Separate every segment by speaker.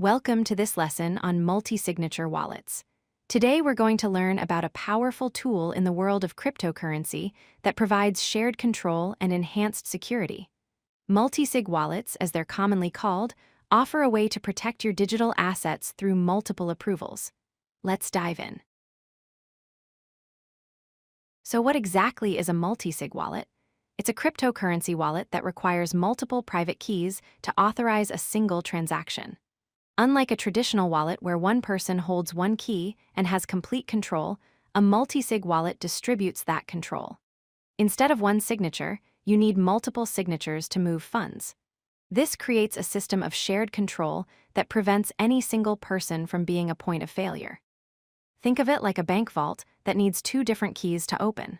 Speaker 1: Welcome to this lesson on multi-signature wallets. Today we're going to learn about a powerful tool in the world of cryptocurrency that provides shared control and enhanced security. Multisig wallets, as they're commonly called, offer a way to protect your digital assets through multiple approvals. Let's dive in. So what exactly is a multisig wallet? It's a cryptocurrency wallet that requires multiple private keys to authorize a single transaction. Unlike a traditional wallet where one person holds one key and has complete control, a multisig wallet distributes that control. Instead of one signature, you need multiple signatures to move funds. This creates a system of shared control that prevents any single person from being a point of failure. Think of it like a bank vault that needs two different keys to open.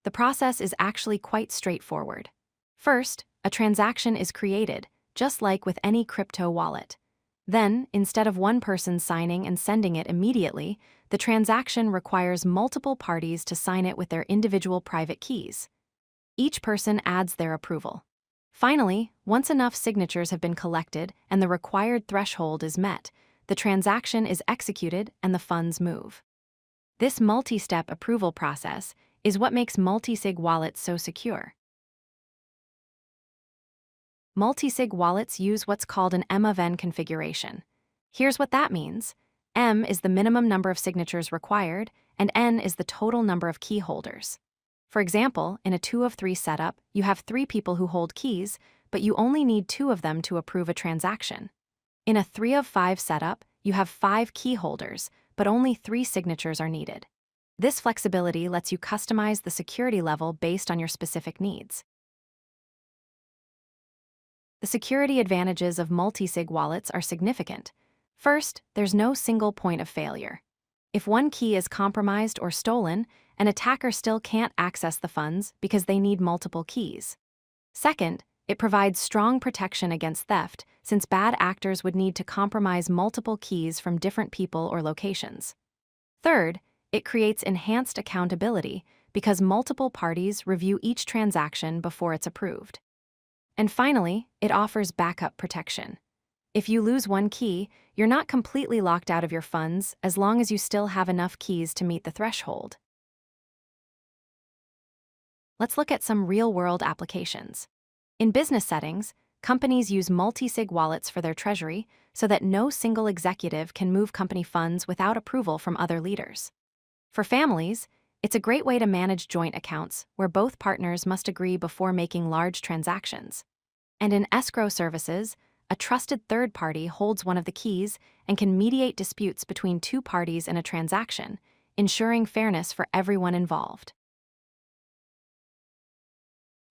Speaker 1: The process is actually quite straightforward. First, a transaction is created, just like with any crypto wallet. Then, instead of one person signing and sending it immediately, the transaction requires multiple parties to sign it with their individual private keys. Each person adds their approval. Finally, once enough signatures have been collected and the required threshold is met, the transaction is executed and the funds move. This multi-step approval process is what makes multisig wallets so secure. Multisig wallets use what's called an M of N configuration. Here's what that means. M is the minimum number of signatures required, and N is the total number of key holders. For example, in a 2 of 3 setup, you have 3 people who hold keys, but you only need 2 of them to approve a transaction. In a 3 of 5 setup, you have 5 key holders, but only 3 signatures are needed. This flexibility lets you customize the security level based on your specific needs. The security advantages of multisig wallets are significant. First, there's no single point of failure. If one key is compromised or stolen, an attacker still can't access the funds because they need multiple keys. Second, it provides strong protection against theft since bad actors would need to compromise multiple keys from different people or locations. Third, it creates enhanced accountability because multiple parties review each transaction before it's approved. And finally, it offers backup protection. If you lose one key, you're not completely locked out of your funds as long as you still have enough keys to meet the threshold. Let's look at some real-world applications. In business settings, companies use multisig wallets for their treasury so that no single executive can move company funds without approval from other leaders. For families, it's a great way to manage joint accounts where both partners must agree before making large transactions. And in escrow services, a trusted third party holds one of the keys and can mediate disputes between 2 parties in a transaction, ensuring fairness for everyone involved.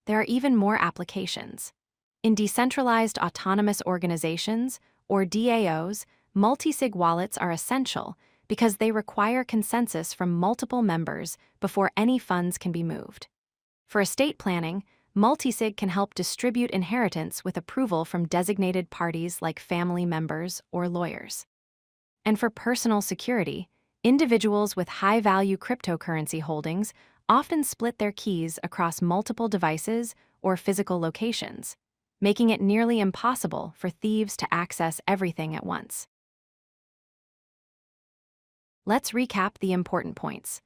Speaker 1: There are even more applications. In decentralized autonomous organizations, or DAOs, multisig wallets are essential because they require consensus from multiple members before any funds can be moved. For estate planning, multisig can help distribute inheritance with approval from designated parties like family members or lawyers. And for personal security, individuals with high-value cryptocurrency holdings often split their keys across multiple devices or physical locations, making it nearly impossible for thieves to access everything at once. Let's recap the important points.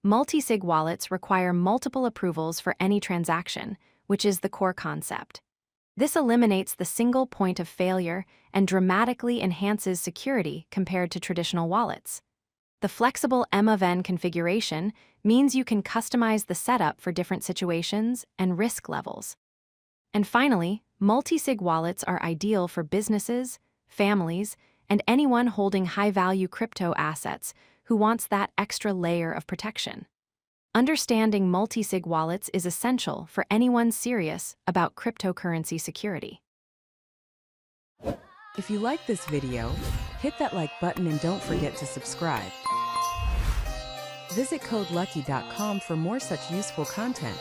Speaker 1: Multisig wallets require multiple approvals for any transaction, which is the core concept. This eliminates the single point of failure and dramatically enhances security compared to traditional wallets. The flexible M of N configuration means you can customize the setup for different situations and risk levels. And finally, multisig wallets are ideal for businesses, families, and anyone holding high-value crypto assets who wants that extra layer of protection. Understanding multisig wallets is essential for anyone serious about cryptocurrency security.
Speaker 2: If you like this video, hit that like button and don't forget to subscribe. Visit codelucky.com for more such useful content.